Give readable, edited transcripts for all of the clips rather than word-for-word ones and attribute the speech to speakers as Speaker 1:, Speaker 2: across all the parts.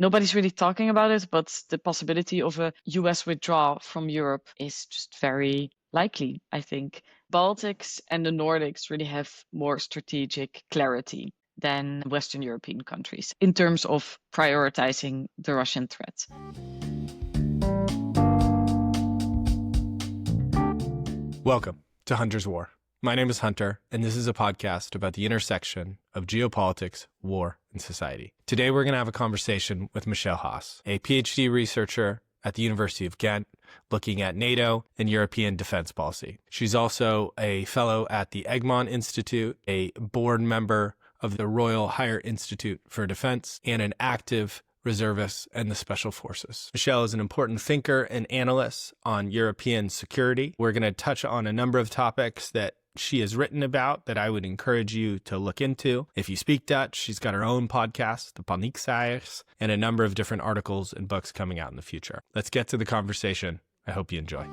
Speaker 1: nobody's really talking about it, but the possibility of a US withdrawal from Europe is just very likely, I think. Baltics and the Nordics really have more strategic clarity than Western European countries in terms of prioritizing the Russian threat.
Speaker 2: Welcome to Hunter's War. My name is Hunter, and this is a podcast about the intersection of geopolitics, war, and society. Today, we're going to have a conversation with Michelle Haas, a PhD researcher at the University of Ghent, looking at NATO and European defense policy. She's also a fellow at the Egmont Institute, a board member of the Royal Higher Institute for Defense, and an active reservists, and the special forces. Michelle is an important thinker and analyst on European security. We're going to touch on a number of topics that she has written about that I would encourage you to look into. If you speak Dutch, she's got her own podcast, The Paniekzaaiers, and a number of different articles and books coming out in the future. Let's get to the conversation. I hope you enjoy.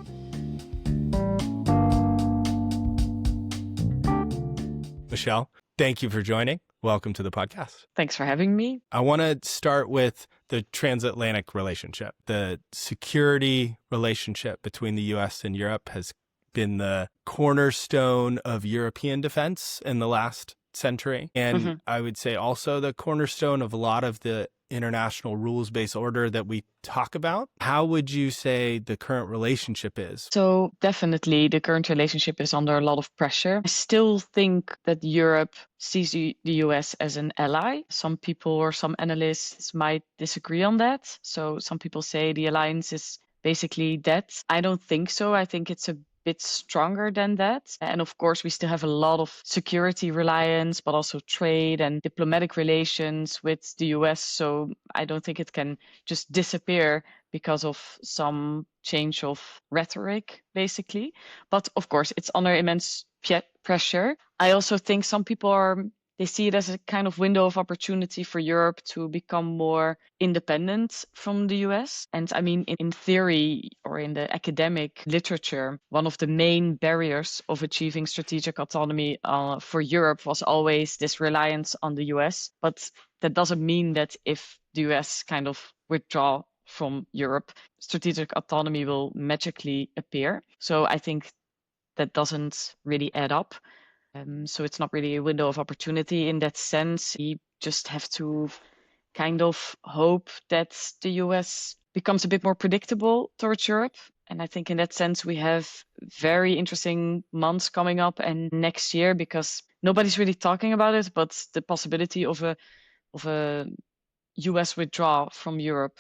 Speaker 2: Michelle, thank you for joining. Welcome to the podcast.
Speaker 1: Thanks for having me.
Speaker 2: I want to start with the transatlantic relationship. The security relationship between the U.S. and Europe has been the cornerstone of European defense in the last century. And I would say also the cornerstone of a lot of the international rules-based order that we talk about. How would you say the current relationship is?
Speaker 1: So definitely the current relationship is under a lot of pressure. I still think that Europe sees the US as an ally. Some people or some analysts might disagree on that. So some people say the alliance is basically dead. I don't think so. I think it's a bit stronger than that. And of course, we still have a lot of security reliance, but also trade and diplomatic relations with the US. So I don't think it can just disappear because of some change of rhetoric, basically. But of course, it's under immense pressure. I also think some people they see it as a kind of window of opportunity for Europe to become more independent from the US. And I mean, in theory or in the academic literature, one of the main barriers of achieving strategic autonomy for Europe was always this reliance on the US. But that doesn't mean that if the US kind of withdraw from Europe, strategic autonomy will magically appear. So I think that doesn't really add up. So it's not really a window of opportunity in that sense. We just have to kind of hope that the US becomes a bit more predictable towards Europe. And I think in that sense, we have very interesting months coming up and next year, because nobody's really talking about it, but the possibility of a US withdrawal from Europe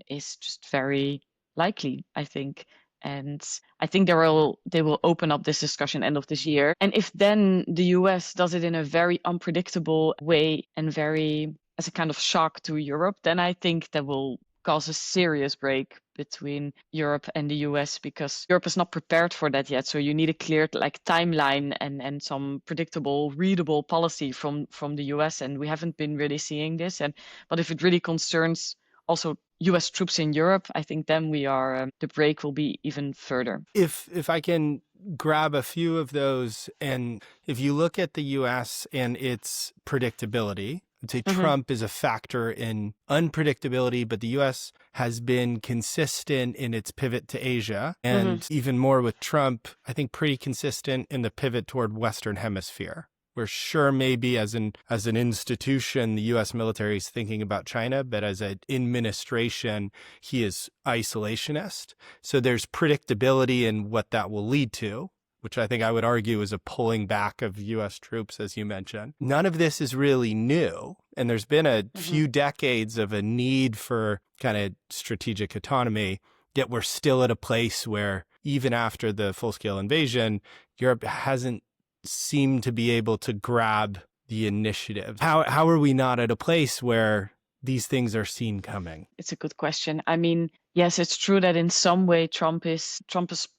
Speaker 1: is just very likely, I think. And I think they will open up this discussion end of this year. And if then the US does it in a very unpredictable way and as a kind of shock to Europe, then I think that will cause a serious break between Europe and the US, because Europe is not prepared for that yet. So you need a clear timeline and some predictable, readable policy from the US. And we haven't been really seeing this. But if it really concerns also US troops in Europe, I think then the break will be even further.
Speaker 2: If I can grab a few of those, and if you look at the US and its predictability, I'd say Trump is a factor in unpredictability, but the US has been consistent in its pivot to Asia, and even more with Trump, I think pretty consistent in the pivot toward Western Hemisphere. We're sure maybe as an institution, the U.S. military is thinking about China, but as an administration, he is isolationist. So there's predictability in what that will lead to, which I think I would argue is a pulling back of U.S. troops, as you mentioned. None of this is really new. And there's been a few decades of a need for kind of strategic autonomy, yet we're still at a place where even after the full-scale invasion, Europe hasn't seem to be able to grab the initiative. How are we not at a place where these things are seen coming?
Speaker 1: It's a good question. I mean, yes, it's true that in some way Trump's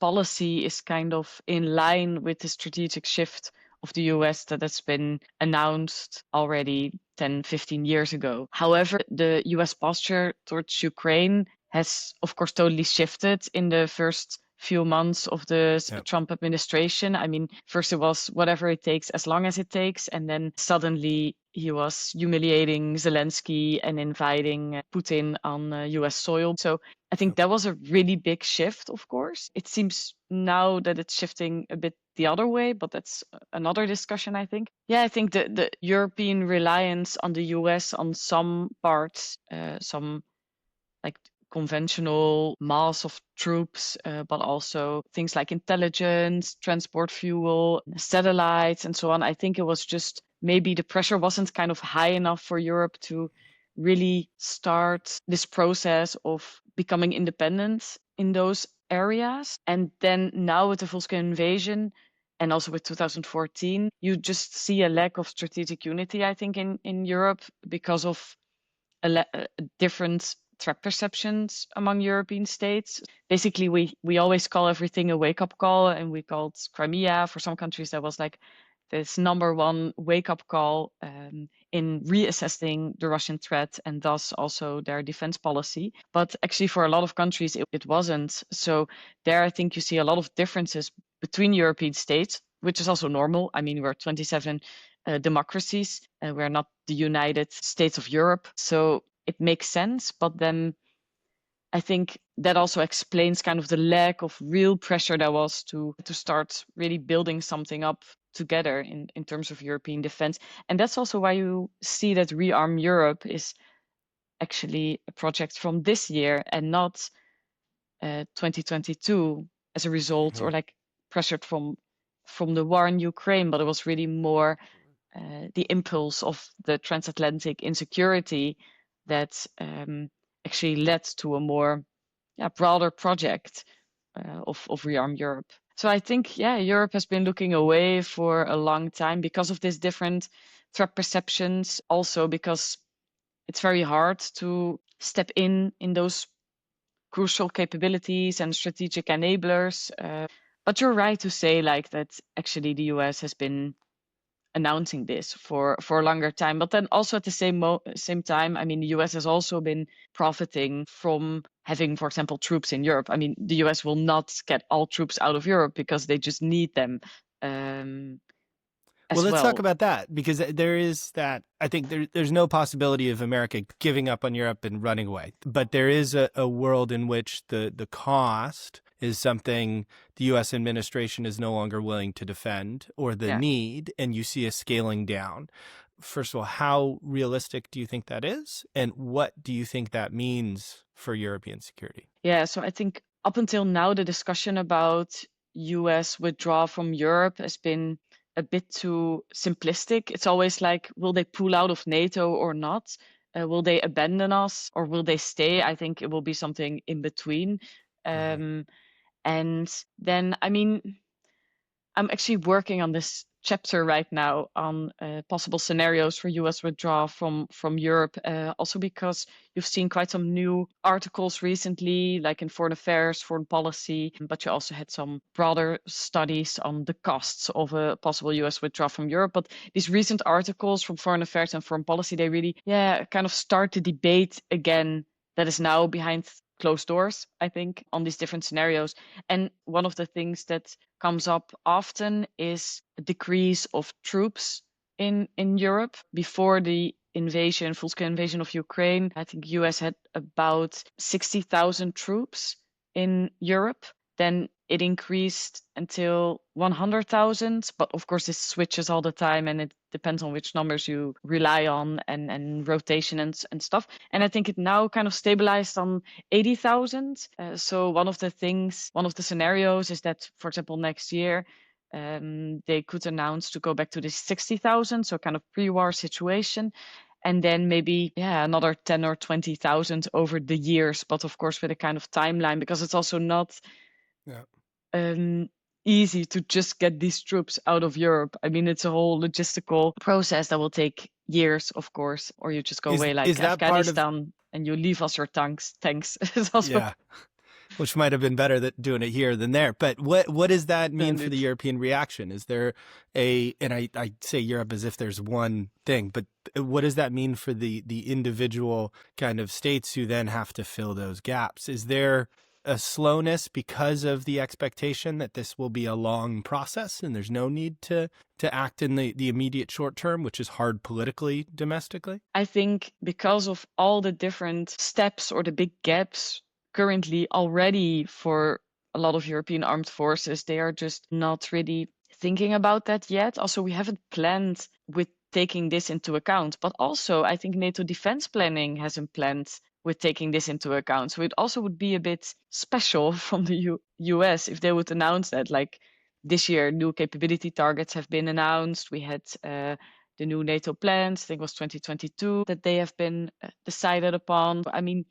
Speaker 1: policy is kind of in line with the strategic shift of the US that has been announced already 10, 15 years ago. However, the US posture towards Ukraine has, of course, totally shifted in the first few months of the Trump administration. I mean, first it was whatever it takes, as long as it takes. And then suddenly he was humiliating Zelensky and inviting Putin on US soil. So I think that was a really big shift, of course. It seems now that it's shifting a bit the other way, but that's another discussion, I think. Yeah, I think the European reliance on the US on some parts, some like conventional mass of troops, but also things like intelligence, transport fuel, satellites, and so on. I think it was just maybe the pressure wasn't kind of high enough for Europe to really start this process of becoming independent in those areas. And then now with the full-scale invasion, and also with 2014, you just see a lack of strategic unity, I think, in Europe because of different threat perceptions among European states. Basically, we always call everything a wake-up call, and we called Crimea for some countries that was like this number one wake-up call in reassessing the Russian threat and thus also their defense policy. But actually, for a lot of countries, it wasn't. So there, I think you see a lot of differences between European states, which is also normal. I mean, we're 27 democracies. We're not the United States of Europe. So it makes sense. But then I think that also explains kind of the lack of real pressure there was to start really building something up together in terms of European defense. And that's also why you see that Rearm Europe is actually a project from this year and not 2022 as a result or like pressured from the war in Ukraine, but it was really more the impulse of the transatlantic insecurity that actually led to a more broader project of Rearm Europe. So I think, Europe has been looking away for a long time because of these different threat perceptions. Also because it's very hard to step in those crucial capabilities and strategic enablers. But you're right to say like that actually the US has been announcing this for a longer time. But then also at the same time, I mean, the US has also been profiting from having, for example, troops in Europe. I mean, the US will not get all troops out of Europe because they just need them
Speaker 2: Well,
Speaker 1: as
Speaker 2: let's talk
Speaker 1: well.
Speaker 2: about that because there is that. I think there's no possibility of America giving up on Europe and running away. But there is a world in which the cost is something the U.S. administration is no longer willing to defend or the need, and you see a scaling down. First of all, how realistic do you think that is? And what do you think that means for European security?
Speaker 1: Yeah, so I think up until now, the discussion about US withdrawal from Europe has been a bit too simplistic. It's always like, will they pull out of NATO or not? Will they abandon us or will they stay? I think it will be something in between. And then, I mean, I'm actually working on this chapter right now on possible scenarios for US withdrawal from Europe, also because you've seen quite some new articles recently, like in foreign affairs, foreign policy, but you also had some broader studies on the costs of a possible US withdrawal from Europe. But these recent articles from foreign affairs and foreign policy, they really, kind of start the debate again that is now behind closed doors, I think, on these different scenarios. And one of the things that comes up often is a decrease of troops in Europe. Before the invasion, full-scale invasion of Ukraine, I think US had about 60,000 troops in Europe. Then it increased until 100,000, but of course this switches all the time and it depends on which numbers you rely on and rotation and stuff. And I think it now kind of stabilized on 80,000. So one of the scenarios is that, for example, next year, they could announce to go back to this 60,000, so kind of pre-war situation. And then maybe, another 10 or 20,000 over the years, but of course with a kind of timeline, because it's also not easy to just get these troops out of Europe. I mean, it's a whole logistical process that will take years, of course, or you just go away like Afghanistan and you leave us your tanks. It's also
Speaker 2: which might have been better doing it here than there. But what does that mean for the European reaction? Is there and I say Europe as if there's one thing, but what does that mean for the individual kind of states who then have to fill those gaps? Is there a slowness because of the expectation that this will be a long process and there's no need to act in the immediate short term, which is hard politically, domestically?
Speaker 1: I think because of all the different steps or the big gaps currently already for a lot of European armed forces, they are just not really thinking about that yet. Also, we haven't planned with taking this into account, but also I think NATO defense planning hasn't planned with taking this into account. So it also would be a bit special from the US if they would announce that, like, this year, new capability targets have been announced. We had the new NATO plans, I think it was 2022, that they have been decided upon. I mean,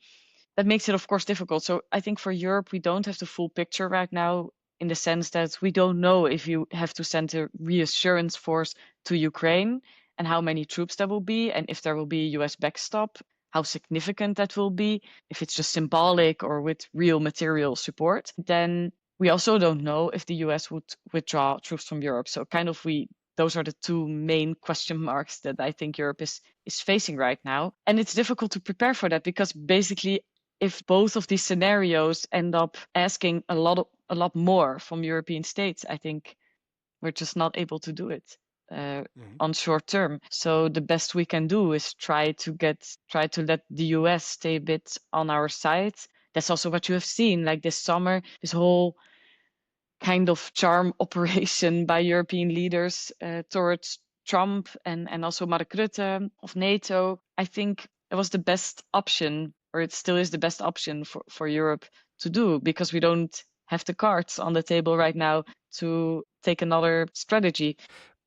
Speaker 1: that makes it, of course, difficult. So I think for Europe, we don't have the full picture right now, in the sense that we don't know if you have to send a reassurance force to Ukraine and how many troops there will be, and if there will be a US backstop, how significant that will be, if it's just symbolic or with real material support. Then we also don't know if the US would withdraw troops from Europe. So kind of those are the two main question marks that I think Europe is facing right now. And it's difficult to prepare for that, because basically, if both of these scenarios end up asking a lot more from European states, I think we're just not able to do it on short term. So the best we can do is try to let the US stay a bit on our side. That's also what you have seen, like this summer, this whole kind of charm operation by European leaders towards Trump and also Mark Rutte of NATO. I think it was the best option, or it still is the best option for Europe to do, because we don't have the cards on the table right now to take another strategy.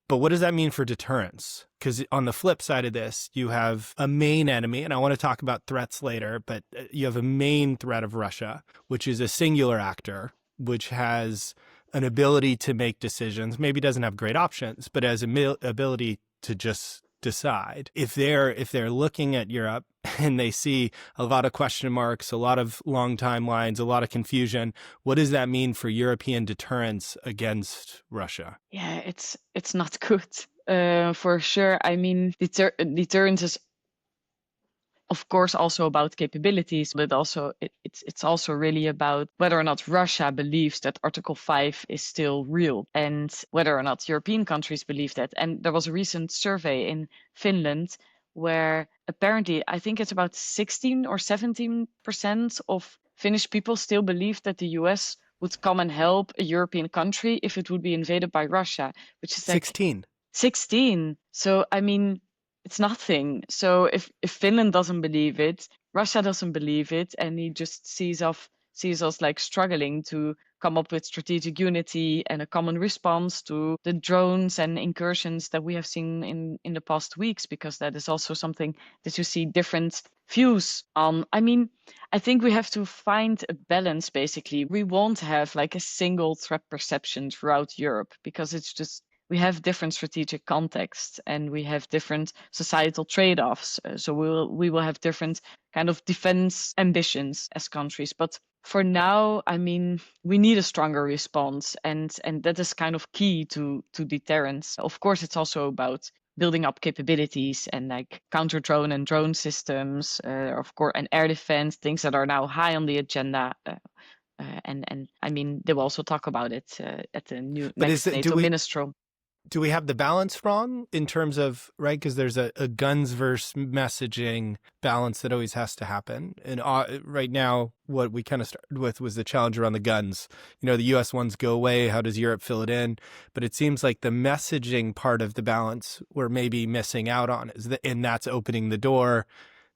Speaker 2: But what does that mean for deterrence? Because on the flip side of this, you have a main enemy, and I want to talk about threats later, but you have a main threat of Russia, which is a singular actor, which has an ability to make decisions, maybe doesn't have great options, but has an ability to just decide. If they're looking at Europe and they see a lot of question marks, a lot of long timelines, a lot of confusion, what does that mean for European deterrence against Russia?
Speaker 1: Yeah, it's not good for sure. I mean, deterrence is, of course, also about capabilities, but also it's also really about whether or not Russia believes that Article 5 is still real, and whether or not European countries believe that. And there was a recent survey in Finland where apparently, I think it's about 16 or 17% of Finnish people still believe that the US would come and help a European country if it would be invaded by Russia, which is like 16. So, I mean, it's nothing. So if Finland doesn't believe it, Russia doesn't believe it, and he just sees us like struggling to come up with strategic unity and a common response to the drones and incursions that we have seen in the past weeks, because that is also something that you see different views on. I mean, I think we have to find a balance, basically. We won't have like a single threat perception throughout Europe, because it's just, we have different strategic contexts and we have different societal trade-offs. So we will have different kind of defense ambitions as countries. But for now, I mean, we need a stronger response, and that is kind of key to deterrence. Of course, it's also about building up capabilities and like counter drone and drone systems, of course, and air defense, things that are now high on the agenda. And I mean, they will also talk about it at the next NATO Ministerial.
Speaker 2: Do we have the balance wrong in terms of, right? Because there's a guns versus messaging balance that always has to happen. And right now, what we kind of started with was the challenge around the guns. You know, the U.S. ones go away. How does Europe fill it in? But it seems like the messaging part of the balance we're maybe missing out on, and that's opening the door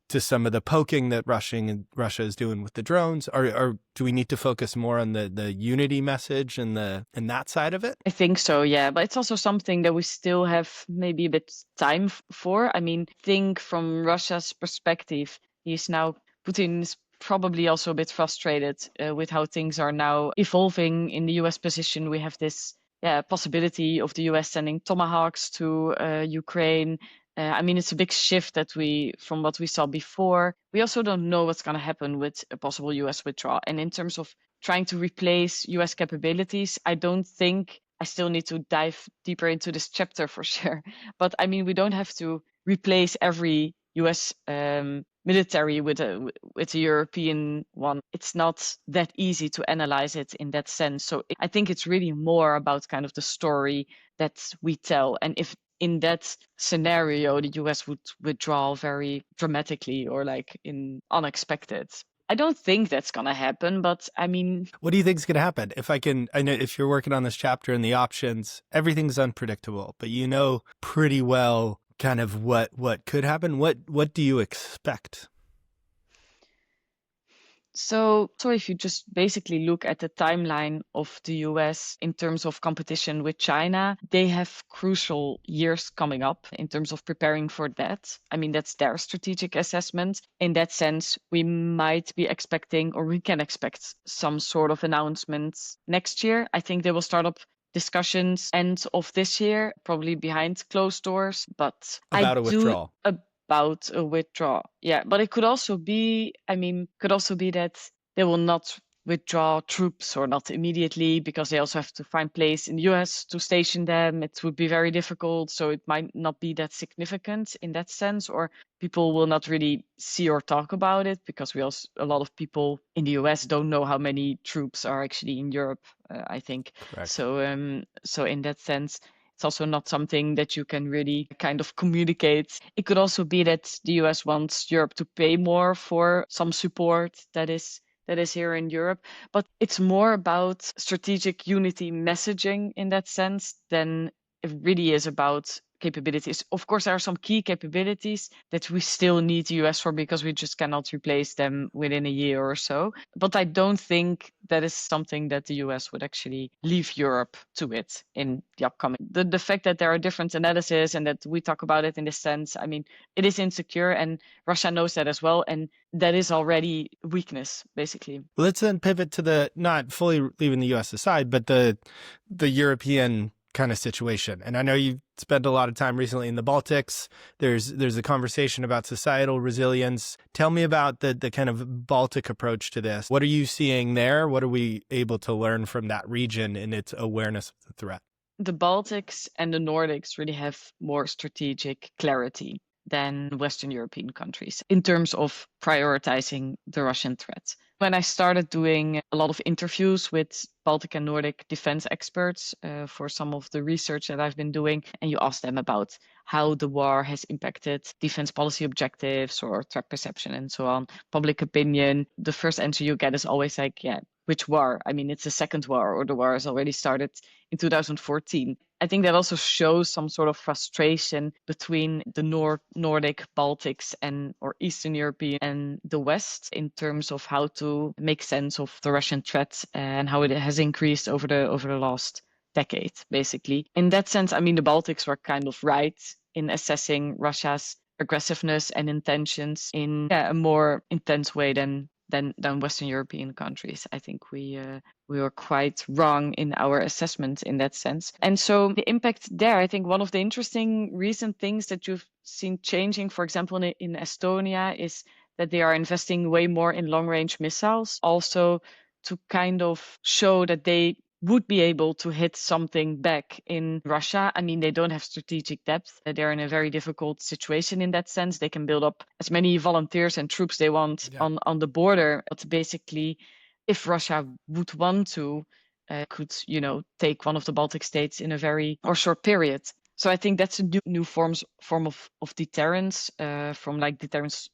Speaker 2: to some of the poking that Russia is doing with the drones. Or do we need to focus more on the unity message and that side of it?
Speaker 1: I think so, yeah. But it's also something that we still have maybe a bit time for. I mean, think from Russia's perspective, Putin is probably also a bit frustrated with how things are now evolving in the US position. We have this possibility of the US sending Tomahawks to Ukraine. I mean, it's a big shift from what we saw before. We also don't know what's going to happen with a possible US withdrawal. And in terms of trying to replace US capabilities, I don't think I still need to dive deeper into this chapter for sure. But I mean, we don't have to replace every US military with a European one, it's not that easy to analyze it in that sense. So I think it's really more about kind of the story that we tell. And if in that scenario, the US would withdraw very dramatically or like in unexpected. I don't think that's going to happen, but I mean,
Speaker 2: what do you think is going to happen? I know if you're working on this chapter and the options, everything's unpredictable, but you know pretty well kind of what could happen. What do you expect?
Speaker 1: So if you just basically look at the timeline of the US in terms of competition with China, they have crucial years coming up in terms of preparing for that. I mean, that's their strategic assessment. In that sense, we might be expecting, or we can expect some sort of announcements next year. I think they will start up discussions end of this year, probably behind closed doors. But
Speaker 2: About a withdrawal.
Speaker 1: About a withdrawal. Yeah, but it could also be, could also be that they will not withdraw troops or not immediately because they also have to find place in the US to station them. It would be very difficult. So it might not be that significant in that sense, or people will not really see or talk about it because a lot of people in the US don't know how many troops are actually in Europe, I think.
Speaker 2: Correct.
Speaker 1: So in that sense, it's also not something that you can really kind of communicate. It could also be that the US wants Europe to pay more for some support that is here in Europe. But it's more about strategic unity messaging in that sense than it really is about capabilities. Of course, there are some key capabilities that we still need the US for because we just cannot replace them within a year or so. But I don't think that is something that the US would actually leave Europe to it in the upcoming. The fact that there are different analyses and that we talk about it in this sense, I mean, it is insecure and Russia knows that as well. And that is already weakness, basically.
Speaker 2: Let's then pivot to the, not fully leaving the US aside, but the European kind of situation. And I know you spent a lot of time recently in the Baltics. There's a conversation about societal resilience. Tell me about the kind of Baltic approach to this. What are you seeing there? What are we able to learn from that region in its awareness of the threat?
Speaker 1: The Baltics and the Nordics really have more strategic clarity than Western European countries in terms of prioritizing the Russian threat. When I started doing a lot of interviews with Baltic and Nordic defense experts for some of the research that I've been doing, and you ask them about how the war has impacted defense policy objectives or threat perception and so on, public opinion, the first answer you get is always like, yeah, which war? I mean, it's the second war, or the war has already started in 2014. I think that also shows some sort of frustration between the Nordic, Baltics, or Eastern European and the West in terms of how to make sense of the Russian threat and how it has increased over the last decade, basically. In that sense, I mean, the Baltics were kind of right in assessing Russia's aggressiveness and intentions in a more intense way than Western European countries. I think we were quite wrong in our assessment in that sense. And so the impact there, I think one of the interesting recent things that you've seen changing, for example, in Estonia, is that they are investing way more in long-range missiles, also to kind of show that they would be able to hit something back in Russia. I mean, they don't have strategic depth. They're in a very difficult situation in that sense. They can build up as many volunteers and troops they want on the border. But basically, if Russia would want to, could, take one of the Baltic states in a very short period. So I think that's a new form of deterrence, from like deterrence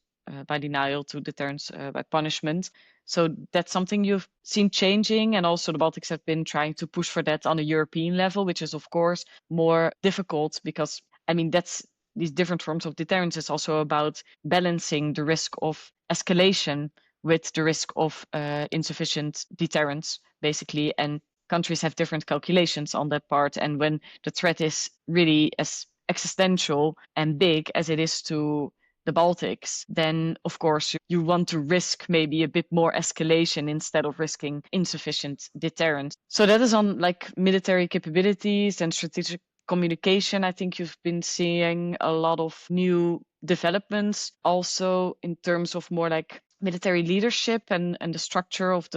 Speaker 1: by denial to deterrence by punishment. So that's something you've seen changing. And also the Baltics have been trying to push for that on a European level, which is, of course, more difficult because, I mean, that's these different forms of deterrence is also about balancing the risk of escalation with the risk of insufficient deterrence, basically. And countries have different calculations on that part. And when the threat is really as existential and big as it is to the Baltics, then of course you want to risk maybe a bit more escalation instead of risking insufficient deterrence. So that is on like military capabilities and strategic communication. I think you've been seeing a lot of new developments also in terms of more like military leadership and the structure of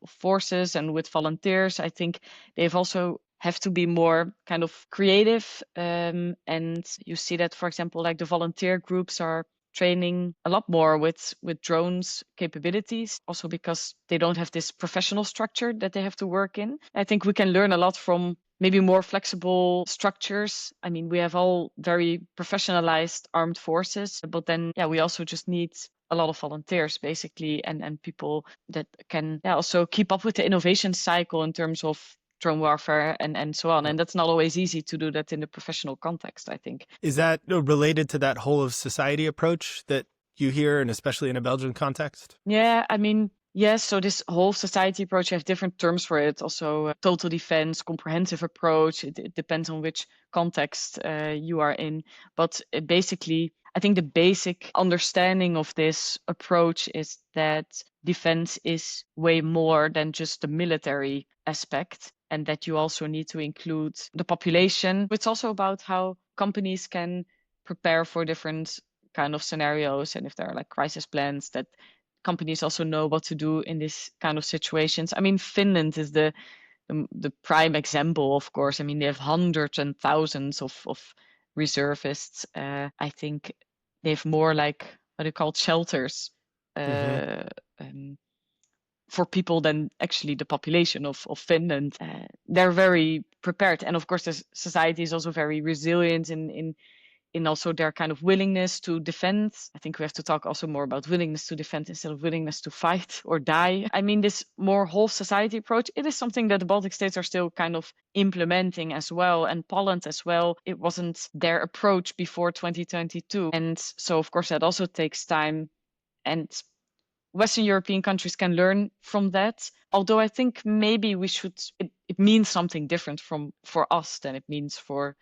Speaker 1: forces and with volunteers. I think they've also have to be more kind of creative. And you see that, for example, like the volunteer groups are training a lot more with drones capabilities, also because they don't have this professional structure that they have to work in. I think we can learn a lot from maybe more flexible structures. I mean, we have all very professionalized armed forces, but then, we also just need a lot of volunteers, basically, and people that can also keep up with the innovation cycle in terms of drone warfare and so on. And that's not always easy to do that in the professional context, I think.
Speaker 2: Is that related to that whole of society approach that you hear, and especially in a Belgian context?
Speaker 1: Yeah, I mean, yes. So this whole society approach, you have different terms for it. Also, total defense, comprehensive approach. It depends on which context you are in. But basically, I think the basic understanding of this approach is that defense is way more than just the military aspect, and that you also need to include the population. It's also about how companies can prepare for different kind of scenarios, and if there are like crisis plans, that companies also know what to do in this kind of situations. I mean, Finland is the prime example, of course. I mean, they have hundreds and thousands of reservists. I think they have more like what they call shelters for people than actually the population of Finland. They're very prepared, and of course, the society is also very resilient in also their kind of willingness to defend. I think we have to talk also more about willingness to defend instead of willingness to fight or die. I mean, this more whole society approach, it is something that the Baltic states are still kind of implementing as well, and Poland as well. It wasn't their approach before 2022. And so, of course, that also takes time. And Western European countries can learn from that. Although I think maybe we should, it means something different for us than it means for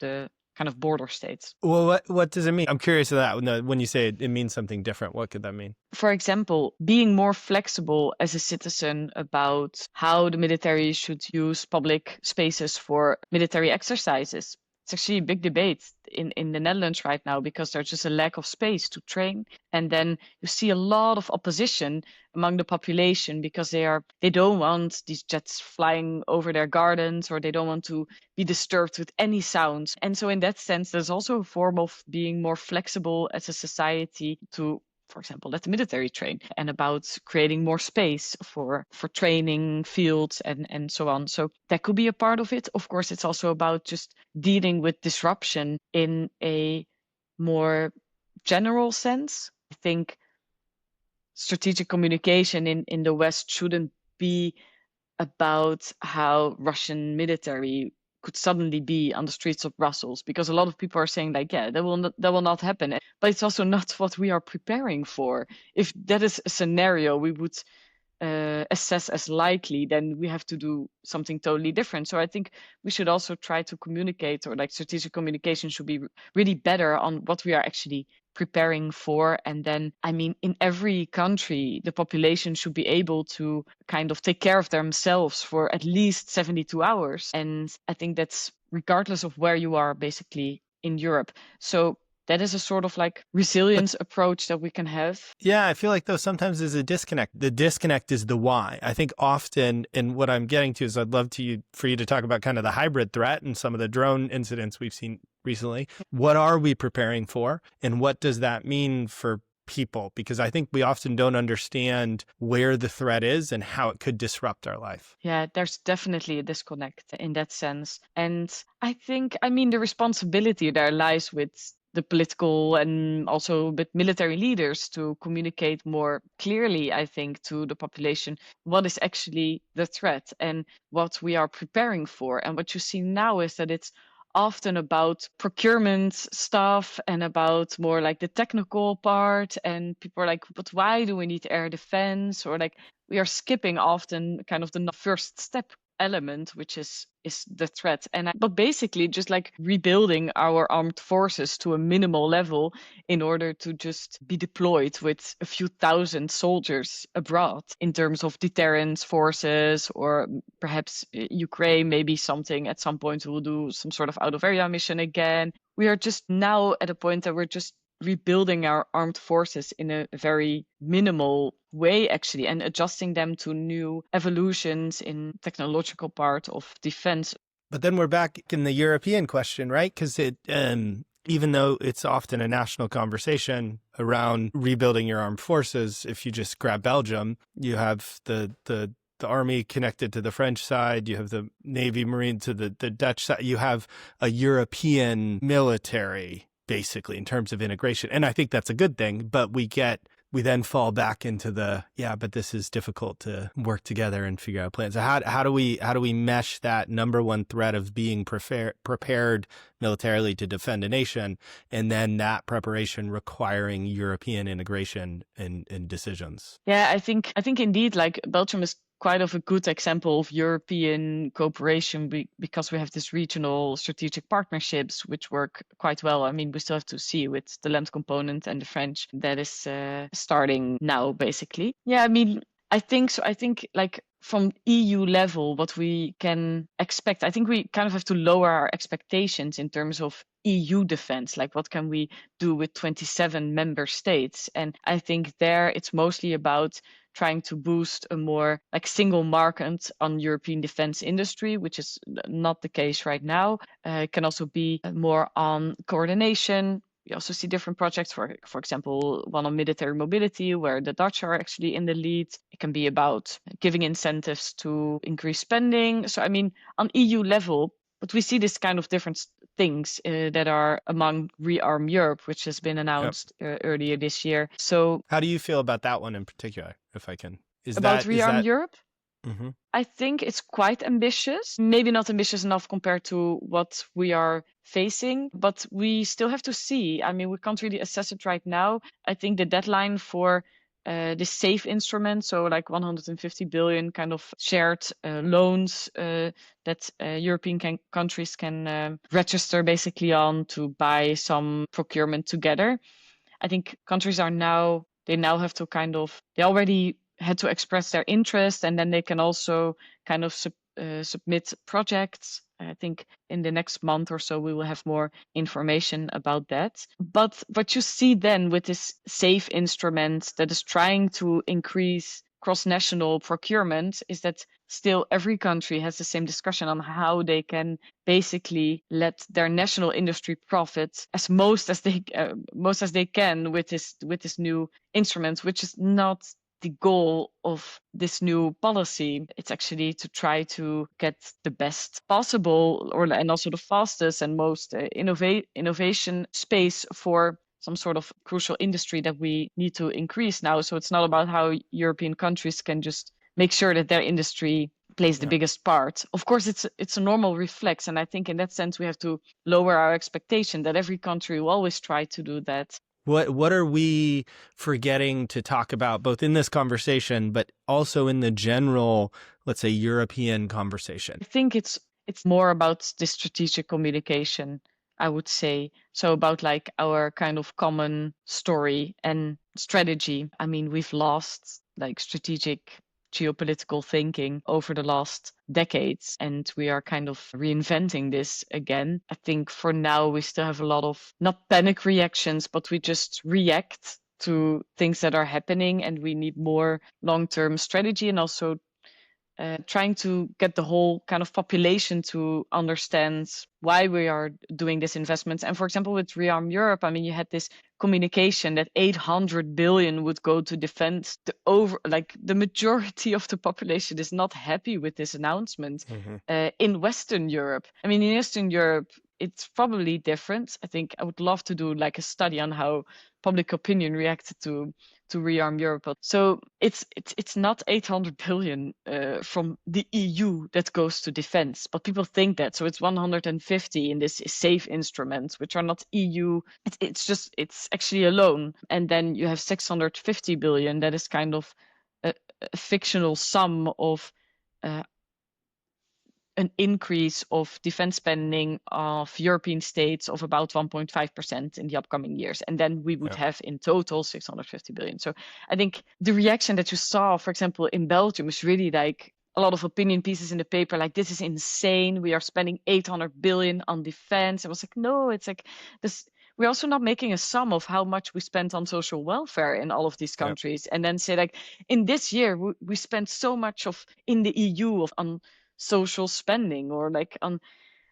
Speaker 1: the kind of border states.
Speaker 2: Well, what does it mean? I'm curious of that. When you say it means something different, what could that mean?
Speaker 1: For example, being more flexible as a citizen about how the military should use public spaces for military exercises. It's actually a big debate in the Netherlands right now because there's just a lack of space to train. And then you see a lot of opposition among the population because they don't want these jets flying over their gardens, or they don't want to be disturbed with any sounds. And so in that sense, there's also a form of being more flexible as a society to, for example, let the military train, and about creating more space for training fields and so on. So that could be a part of it. Of course, it's also about just dealing with disruption in a more general sense. I think strategic communication in the West shouldn't be about how Russian military could suddenly be on the streets of Brussels, because a lot of people are saying like, that will not happen. But it's also not what we are preparing for. If that is a scenario we would assess as likely, then we have to do something totally different. So I think we should also try to communicate, or like strategic communication should be really better on what we are actually preparing for. And then, I mean, in every country, the population should be able to kind of take care of themselves for at least 72 hours. And I think that's regardless of where you are, basically, in Europe. So that is a sort of like resilience approach that we can have.
Speaker 2: Yeah, I feel like though sometimes there's a disconnect. The disconnect is the why. I think often, and what I'm getting to is I'd love for you to talk about kind of the hybrid threat and some of the drone incidents we've seen recently. What are we preparing for, and what does that mean for people? Because I think we often don't understand where the threat is and how it could disrupt our life.
Speaker 1: Yeah, there's definitely a disconnect in that sense. And I think, I mean, the responsibility there lies with the political and also with military leaders to communicate more clearly, I think, to the population what is actually the threat and what we are preparing for. And what you see now is that it's often about procurement stuff and about more like the technical part. And people are like, but why do we need air defense? Or like, we are skipping often kind of the first step element, which is the threat. But basically just like rebuilding our armed forces to a minimal level in order to just be deployed with a few thousand soldiers abroad in terms of deterrence forces, or perhaps Ukraine, maybe something at some point will do some sort of out of area mission again. We are just now at a point that we're just rebuilding our armed forces in a very minimal way, actually, and adjusting them to new evolutions in technological part of defense.
Speaker 2: But then we're back in the European question, right? Because even though it's often a national conversation around rebuilding your armed forces, if you just grab Belgium, you have the army connected to the French side, you have the Navy Marine to the Dutch side, you have a European military, basically, in terms of integration. And I think that's a good thing, but we then fall back into but this is difficult to work together and figure out plans. So how do we mesh that number one threat of being prepared militarily to defend a nation, and then that preparation requiring European integration and decisions?
Speaker 1: Yeah, I think indeed, like Belgium is quite of a good example of European cooperation because we have this regional strategic partnerships which work quite well. I mean, we still have to see with the land component and the French that is starting now, basically. Yeah, I mean, I think so. I think like from EU level, what we can expect, I think we kind of have to lower our expectations in terms of EU defense. Like, what can we do with 27 member states? And I think there it's mostly about trying to boost a more like single market on European defense industry, which is not the case right now. It can also be more on coordination. We also see different projects, for example, one on military mobility, where the Dutch are actually in the lead. It can be about giving incentives to increase spending. So, I mean, on EU level, but we see this kind of different things that are among Rearm Europe, which has been announced earlier this year. So
Speaker 2: how do you feel about that one in particular, if I can?
Speaker 1: About Rearm Europe?
Speaker 2: Mm-hmm.
Speaker 1: I think it's quite ambitious, maybe not ambitious enough compared to what we are facing, but we still have to see. I mean, we can't really assess it right now. I think the deadline for the SAFE instrument, so like 150 billion kind of shared loans that European countries can register basically on to buy some procurement together. I think countries they now have to they already had to express their interest, and then they can also kind of submit projects. I think in the next month or so, we will have more information about that. But what you see then with this SAFE instrument that is trying to increase cross-national procurement is that still every country has the same discussion on how they can basically let their national industry profit as most as they can with this new instrument, which is not the goal of this new policy. It's actually to try to get the best possible and also the fastest and most innovation space for some sort of crucial industry that we need to increase now. So it's not about how European countries can just make sure that their industry plays the biggest part. Of course, it's a normal reflex. And I think in that sense, we have to lower our expectation that every country will always try to do that.
Speaker 2: What are we forgetting to talk about, both in this conversation, but also in the general, let's say, European conversation?
Speaker 1: I think it's more about the strategic communication, I would say. So about like our kind of common story and strategy. I mean, we've lost like strategic geopolitical thinking over the last decades, and we are kind of reinventing this again. I think for now we still have a lot of not panic reactions, but we just react to things that are happening, and we need more long-term strategy and also trying to get the whole kind of population to understand why we are doing these investments. And for example, with Rearm Europe, I mean, you had this communication that 800 billion would go to defense. The majority of the population is not happy with this announcement in Western Europe. I mean, in Eastern Europe, it's probably different. I think I would love to do like a study on how public opinion reacted to Rearm Europe. So it's not 800 billion from the EU that goes to defense, but people think that. So it's 150 in this SAFE instrument, which are not EU. It's actually a loan. And then you have 650 billion. That is kind of a fictional sum of an increase of defense spending of European states of about 1.5% in the upcoming years. And then we would have in total 650 billion. So I think the reaction that you saw, for example, in Belgium is really like a lot of opinion pieces in the paper, like, this is insane. We are spending 800 billion on defense. I was like, no, it's like this. We're also not making a sum of how much we spent on social welfare in all of these countries. And then say like, in this year, we spent so much in the EU on social spending or like on,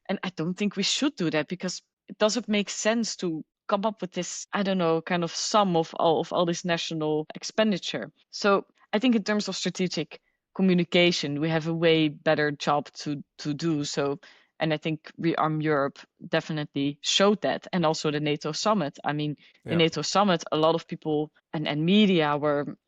Speaker 1: and I don't think we should do that because does it make sense to come up with this, I don't know, kind of sum of all this national expenditure? So I think in terms of strategic communication, we have a way better job to do so. And I think Rearm Europe definitely showed that. And also the NATO summit. I mean, the
Speaker 2: Yeah.
Speaker 1: NATO summit, a lot of people and media were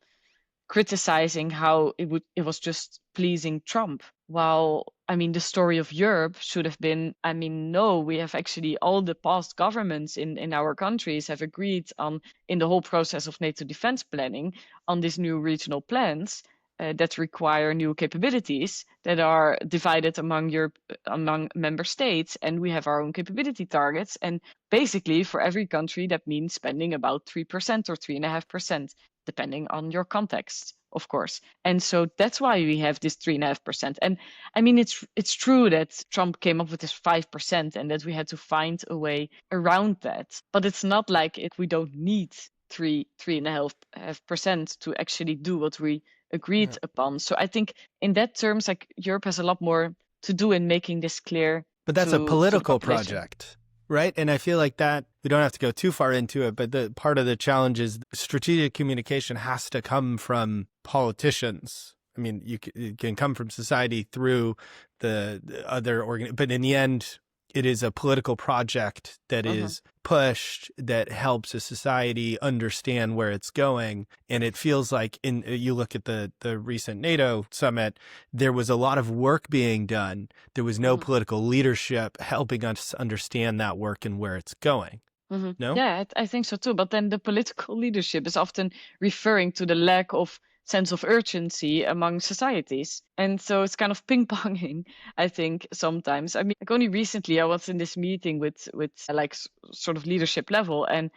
Speaker 1: criticizing how it was just pleasing Trump. While, I mean, the story of Europe should have been, I mean, no, we have actually all the past governments in our countries have agreed on, in the whole process of NATO defense planning, on these new regional plans that require new capabilities that are divided among among member states, and we have our own capability targets. And basically, for every country, that means spending about 3% or 3.5%, depending on your context, of course. And so that's why we have this 3.5%. And I mean, it's true that Trump came up with this 5% and that we had to find a way around that. But it's not like we don't need 3.5% to actually do what we agreed upon. So I think in that terms, like Europe has a lot more to do in making this clear.
Speaker 2: But that's a
Speaker 1: to the
Speaker 2: political
Speaker 1: population.
Speaker 2: project, right? And I feel like that, we don't have to go too far into it, but the part of the challenge is strategic communication has to come from politicians. I mean, it can come from society through the other but in the end, it is a political project that is pushed, that helps a society understand where it's going. And it feels like you look at the recent NATO summit, there was a lot of work being done. There was no political leadership helping us understand that work and where it's going. No?
Speaker 1: Yeah, I think so too. But then the political leadership is often referring to the lack of sense of urgency among societies. And so it's kind of ping-ponging, I think, sometimes. I mean, like only recently I was in this meeting with like sort of leadership level, and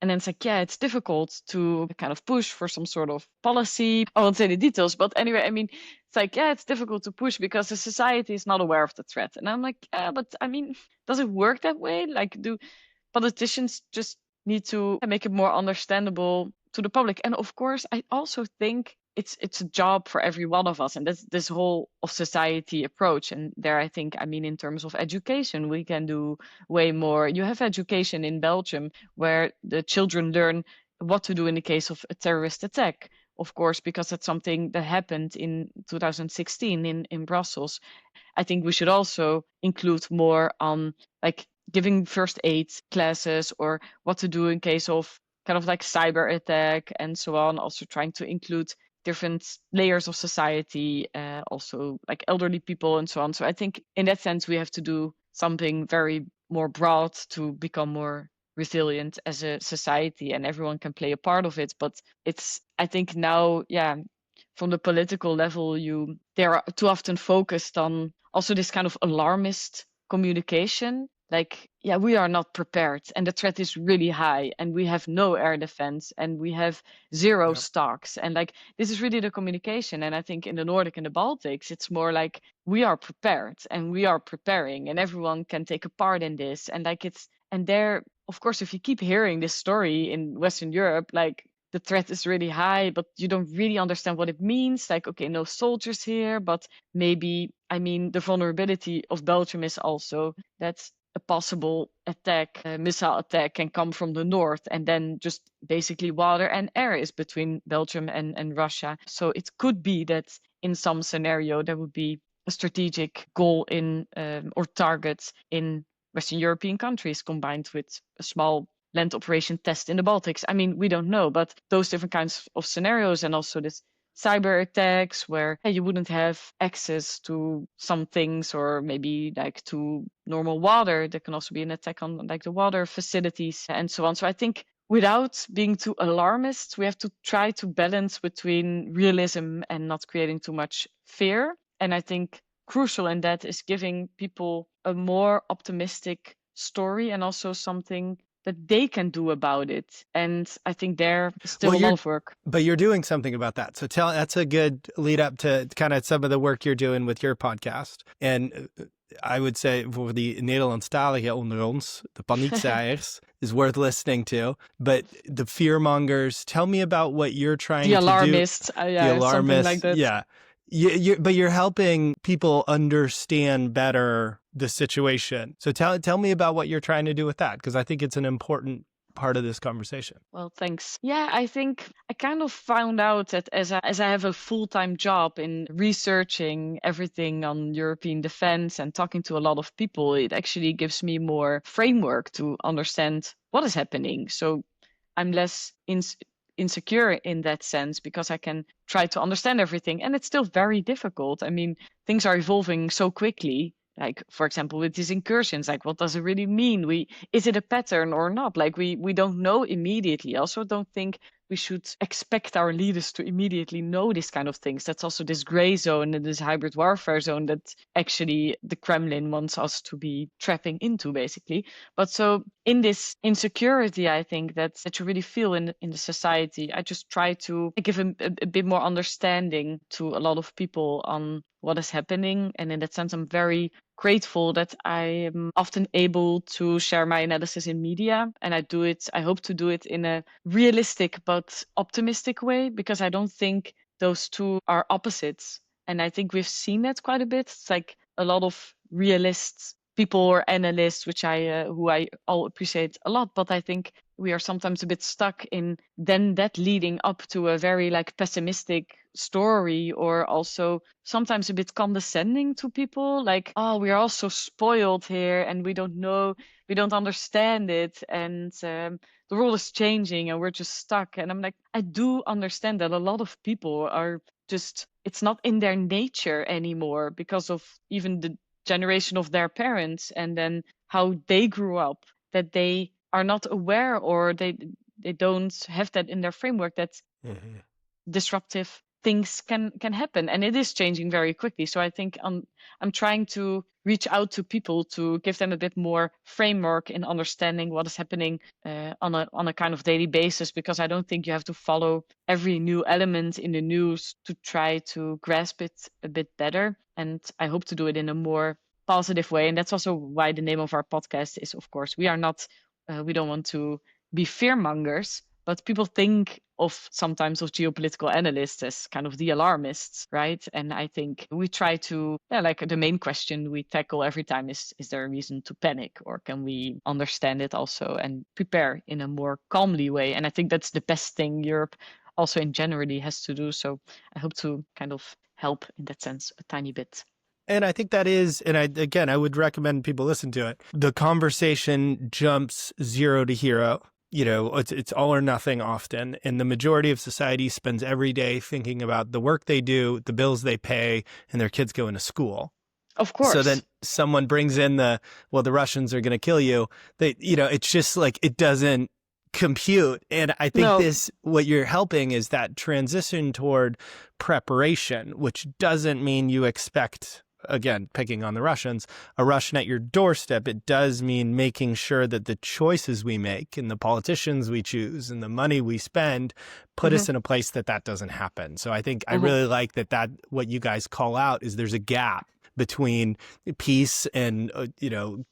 Speaker 1: then it's like, yeah, it's difficult to kind of push for some sort of policy. I won't say the details, but anyway, I mean, it's like, yeah, it's difficult to push because the society is not aware of the threat. And I'm like, yeah, but I mean, does it work that way? Like, do politicians just need to make it more understandable to the public? And of course, I also think it's a job for every one of us, and that's this whole of society approach. And there, I think, I mean, in terms of education, we can do way more. You have education in Belgium where the children learn what to do in the case of a terrorist attack, of course, because that's something that happened in 2016 in Brussels. I think we should also include more on like giving first aid classes or what to do in case of kind of like cyber attack and so on. Also trying to include different layers of society, also like elderly people and so on. So I think in that sense, we have to do something very more broad to become more resilient as a society, and everyone can play a part of it. But it's, I think now, yeah, from the political level, they're too often focused on also this kind of alarmist communication. Like, yeah, we are not prepared and the threat is really high and we have no air defense and we have zero stocks. And like, this is really the communication. And I think in the Nordic and the Baltics, it's more like we are prepared and we are preparing and everyone can take a part in this. And like and there, of course, if you keep hearing this story in Western Europe, like the threat is really high, but you don't really understand what it means. Like, okay, no soldiers here, but maybe, I mean, the vulnerability of Belgium is also that a possible attack, a missile attack, can come from the north, and then just basically water and air is between Belgium and Russia. So it could be that in some scenario there would be a strategic goal in or target in Western European countries combined with a small land operation test in the Baltics. I mean, we don't know, but those different kinds of scenarios, and also this cyber attacks where you wouldn't have access to some things, or maybe like to normal water. There can also be an attack on like the water facilities and so on. So I think without being too alarmist, we have to try to balance between realism and not creating too much fear. And I think crucial in that is giving people a more optimistic story and also something that they can do about it. And I think there is still a lot of work.
Speaker 2: But you're doing something about that. So that's a good lead up to kind of some of the work you're doing with your podcast. And I would say voor die Nederlandstalige onder ons, the paniekzaaiers, is worth listening to. But the fearmongers, tell me about what you're trying to do.
Speaker 1: The alarmists, yeah,
Speaker 2: the alarmists,
Speaker 1: something like that.
Speaker 2: Yeah. But you're helping people understand better the situation. So tell me about what you're trying to do with that, because I think it's an important part of this conversation.
Speaker 1: Well, thanks. Yeah, I think I kind of found out that as I have a full-time job in researching everything on European defense and talking to a lot of people, it actually gives me more framework to understand what is happening. So I'm less insecure in that sense because I can try to understand everything. And it's still very difficult. I mean, things are evolving so quickly. Like, for example, with these incursions, like what does it really mean? Is it a pattern or not? Like we don't know immediately. I also don't think we should expect our leaders to immediately know these kind of things. That's also this gray zone and this hybrid warfare zone that actually the Kremlin wants us to be trapping into, basically. But so in this insecurity, I think that you really feel in the society, I just try to give a bit more understanding to a lot of people on what is happening. And in that sense, I'm very grateful that I am often able to share my analysis in media. And I hope to do it in a realistic but optimistic way, because I don't think those two are opposites. And I think we've seen that quite a bit. It's like a lot of realists, people or analysts, which who I all appreciate a lot, but I think we are sometimes a bit stuck in then that leading up to a very like pessimistic story, or also sometimes a bit condescending to people, like, oh, we are all so spoiled here and we don't know, we don't understand it, and the world is changing and we're just stuck. And I'm like, I do understand that a lot of people are just, it's not in their nature anymore because of even the generation of their parents and then how they grew up, that they are not aware, or they don't have that in their framework, that disruptive things can happen, and it is changing very quickly. So I think I'm trying to reach out to people to give them a bit more framework in understanding what is happening on a kind of daily basis, because I don't think you have to follow every new element in the news to try to grasp it a bit better. And I hope to do it in a more positive way. And that's also why the name of our podcast is, of course, we don't want to be fear mongers, but people think sometimes of geopolitical analysts as kind of the alarmists, right? And I think we try to, like the main question we tackle every time is there a reason to panic, or can we understand it also and prepare in a more calmly way? And I think that's the best thing Europe also in generally has to do. So I hope to kind of help in that sense a tiny bit.
Speaker 2: And I think that is, and I would recommend people listen to it. The conversation jumps zero to hero. It's all or nothing often. And the majority of society spends every day thinking about the work they do, the bills they pay, and their kids going to school.
Speaker 1: Of course.
Speaker 2: So then someone brings in the Russians are going to kill you. It's just like, it doesn't compute. And I think what you're helping is that transition toward preparation, which doesn't mean you expect, again, picking on the Russians, a Russian at your doorstep. It does mean making sure that the choices we make and the politicians we choose and the money we spend put us in a place that doesn't happen. So I think I really like that what you guys call out is there's a gap between peace and,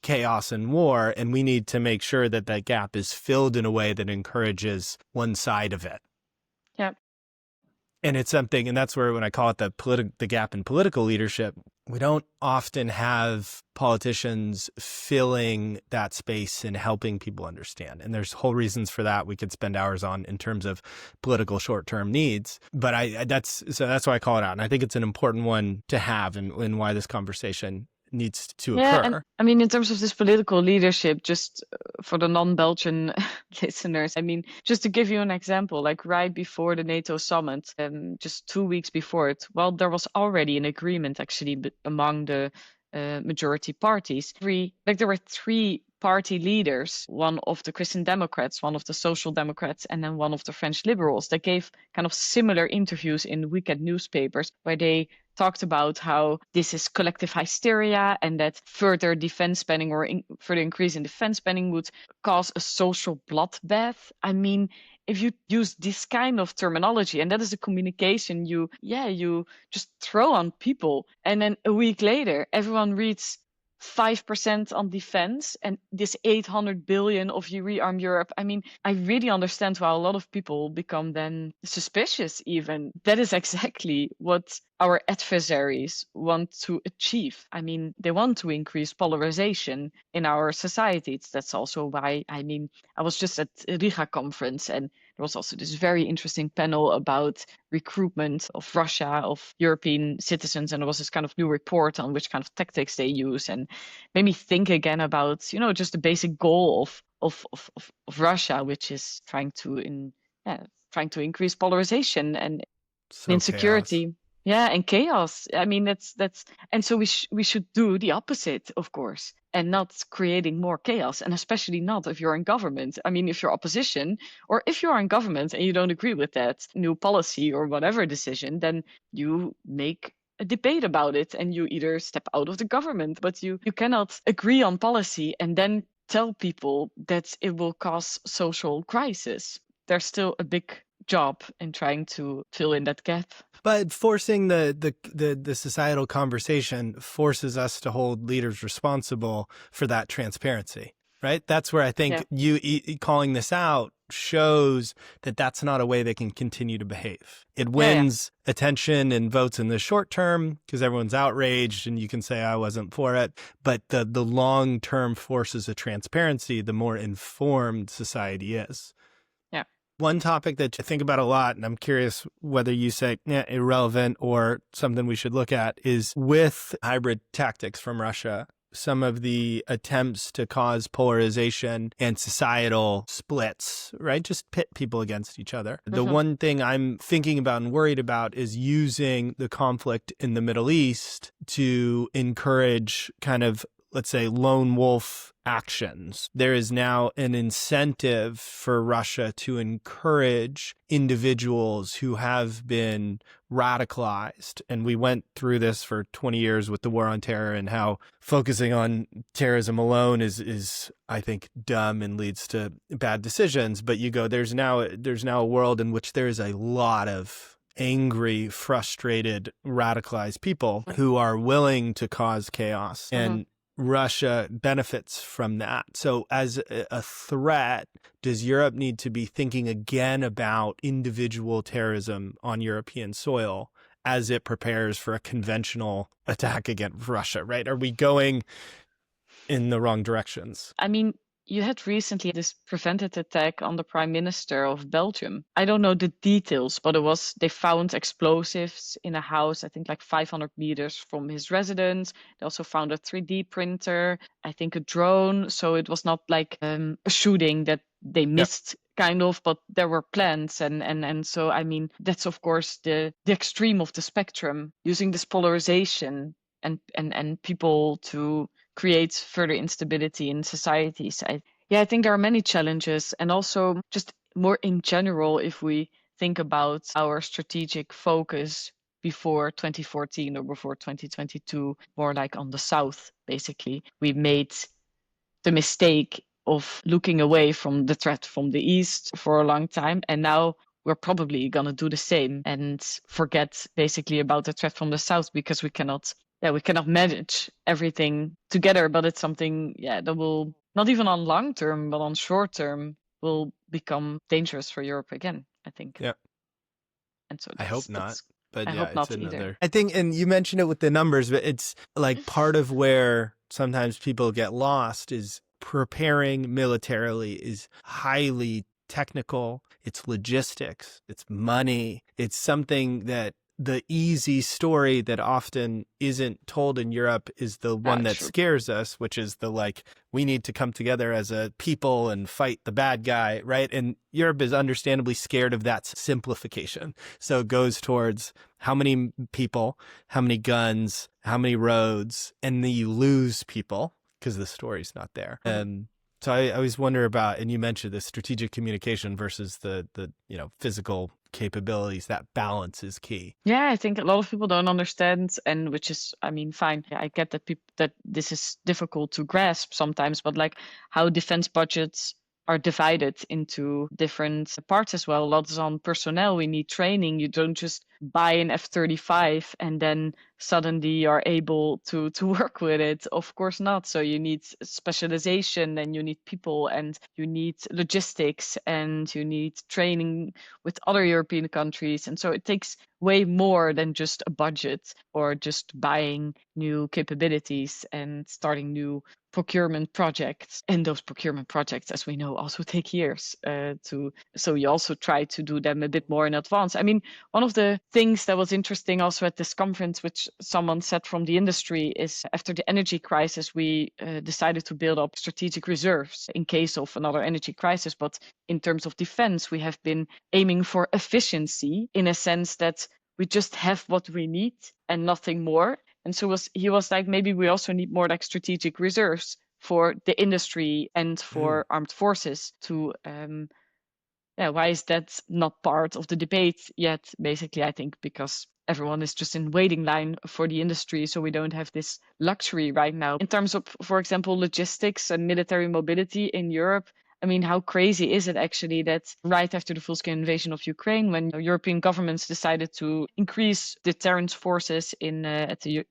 Speaker 2: chaos and war. And we need to make sure that gap is filled in a way that encourages one side of it.
Speaker 1: Yeah.
Speaker 2: And it's something, and that's where when I call it the gap in political leadership, we don't often have politicians filling that space and helping people understand. And there's whole reasons for that we could spend hours on in terms of political short-term needs. But that's why I call it out. And I think it's an important one to have, and why this conversation needs to occur.
Speaker 1: And, I mean, in terms of this political leadership, just for the non-Belgian listeners, I mean, just to give you an example, like right before the NATO summit, just 2 weeks before it, well, there was already an agreement actually among the majority parties. There were three party leaders, one of the Christian Democrats, one of the Social Democrats, and then one of the French liberals, that gave kind of similar interviews in weekend newspapers where they talked about how this is collective hysteria and that further defense spending or further increase in defense spending would cause a social bloodbath. I mean, if you use this kind of terminology, and that is a communication you just throw on people, and then a week later, everyone reads 5% on defense and this 800 billion of you rearm Europe. I mean, I really understand why a lot of people become then suspicious even. That is exactly what our adversaries want to achieve. I mean, they want to increase polarization in our societies. That's also why, I mean, I was just at a Riga conference and there was also this very interesting panel about recruitment of Russia, of European citizens. And there was this kind of new report on which kind of tactics they use, and made me think again about, just the basic goal of Russia, which is trying to increase polarization and
Speaker 2: So chaos.
Speaker 1: insecurity. Yeah, and chaos. I mean, that's and so we should do the opposite, of course, and not creating more chaos, and especially not if you're in government. I mean, if you're opposition or if you're in government and you don't agree with that new policy or whatever decision, then you make a debate about it and you either step out of the government, but you cannot agree on policy and then tell people that it will cause social crisis. There's still a big job in trying to fill in that gap.
Speaker 2: But forcing the societal conversation forces us to hold leaders responsible for that transparency, right? That's where I think calling this out shows that that's not a way they can continue to behave. It wins attention and votes in the short term because everyone's outraged and you can say I wasn't for it. But the long-term forces of transparency, the more informed society is. One topic that I think about a lot, and I'm curious whether you say irrelevant or something we should look at, is with hybrid tactics from Russia, some of the attempts to cause polarization and societal splits, right? Just pit people against each other. The one thing I'm thinking about and worried about is using the conflict in the Middle East to encourage kind of, let's say, lone wolf actions. There is now an incentive for Russia to encourage individuals who have been radicalized. And we went through this for 20 years with the war on terror and how focusing on terrorism alone is I think, dumb and leads to bad decisions. But you go, there's now a world in which there is a lot of angry, frustrated, radicalized people who are willing to cause chaos. And Russia benefits from that. So as a threat, does Europe need to be thinking again about individual terrorism on European soil as it prepares for a conventional attack against Russia, right? Are we going in the wrong directions?
Speaker 1: I mean, you had recently this prevented attack on the Prime Minister of Belgium. I don't know the details, but they found explosives in a house, I think like 500 meters from his residence. They also found a 3D printer, I think a drone. So it was not like a shooting that they missed kind of, but there were plans. And so, I mean, that's of course the extreme of the spectrum, using this polarization and people to create further instability in societies. I think there are many challenges, and also just more in general, if we think about our strategic focus before 2014 or before 2022, more like on the South, basically, we made the mistake of looking away from the threat from the East for a long time. And now we're probably going to do the same and forget basically about the threat from the South because we cannot manage everything together, but it's something, that will, not even on long term, but on short term, will become dangerous for Europe again, I think.
Speaker 2: Yeah.
Speaker 1: And so
Speaker 2: I hope not. But
Speaker 1: I
Speaker 2: yeah,
Speaker 1: hope
Speaker 2: it's
Speaker 1: not
Speaker 2: another.
Speaker 1: either.
Speaker 2: I think, and you mentioned it with the numbers, but it's like part of where sometimes people get lost is preparing militarily is highly technical. It's logistics. It's money. It's something that the easy story that often isn't told in Europe is the one that scares us, which is we need to come together as a people and fight the bad guy, right? And Europe is understandably scared of that simplification. So it goes towards how many people, how many guns, how many roads, and then you lose people because the story's not there. And so I always wonder about, and you mentioned the strategic communication versus the physical capabilities. That balance is key.
Speaker 1: Yeah, I think a lot of people don't understand, and which is, I mean, fine. I get that this is difficult to grasp sometimes, but like how defense budgets are divided into different parts as well. A lot is on personnel. We need training. You don't just buy an F-35 and then suddenly are able to work with it. Of course not. So you need specialization, and you need people, and you need logistics, and you need training with other European countries. And so it takes way more than just a budget or just buying new capabilities and starting new procurement projects. And those procurement projects, as we know, also take years so you also try to do them a bit more in advance. I mean, one of the things that was interesting also at this conference, which someone said from the industry, is after the energy crisis, we decided to build up strategic reserves in case of another energy crisis. But in terms of defense, we have been aiming for efficiency, in a sense that we just have what we need and nothing more. And so he was like, maybe we also need more like strategic reserves for the industry and for armed forces to why is that not part of the debate yet? Basically, I think because everyone is just in waiting line for the industry, so we don't have this luxury right now. In terms of, for example, logistics and military mobility in Europe, I mean, how crazy is it actually that right after the full-scale invasion of Ukraine, when European governments decided to increase deterrence forces in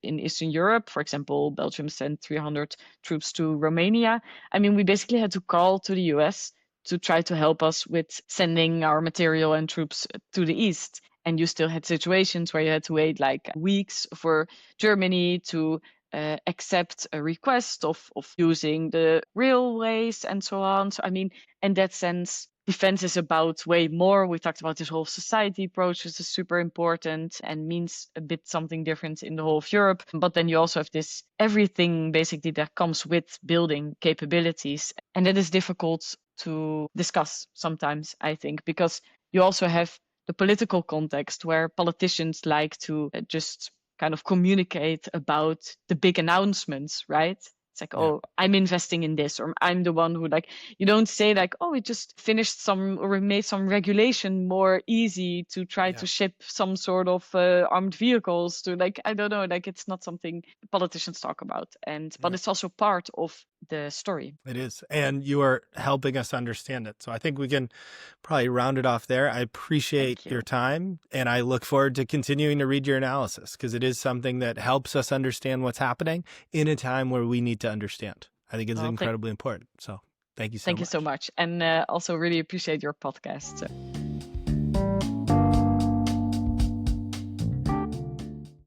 Speaker 1: Eastern Europe, for example, Belgium sent 300 troops to Romania. I mean, we basically had to call to the US to try to help us with sending our material and troops to the east. And you still had situations where you had to wait like weeks for Germany to accept a request of using the railways and so on. So, I mean, in that sense, defense is about way more. We talked about this whole society approach, which is super important and means a bit something different in the whole of Europe. But then you also have this everything basically that comes with building capabilities. And that is difficult to discuss sometimes, I think, because you also have the political context where politicians like to just kind of communicate about the big announcements, right? It's like, oh, I'm investing in this, or I'm the one who, like, you don't say like, oh, we just finished some, or we made some regulation more easy to try to ship some sort of armed vehicles to, like, I don't know, like, it's not something politicians talk about. But it's also part of the story.
Speaker 2: It is. And you are helping us understand it. So I think we can probably round it off there. I appreciate your time, and I look forward to continuing to read your analysis, because it is something that helps us understand what's happening in a time where we need to understand. I think it's incredibly important. So thank you so much.
Speaker 1: Thank you so much. And also really appreciate your podcast. So.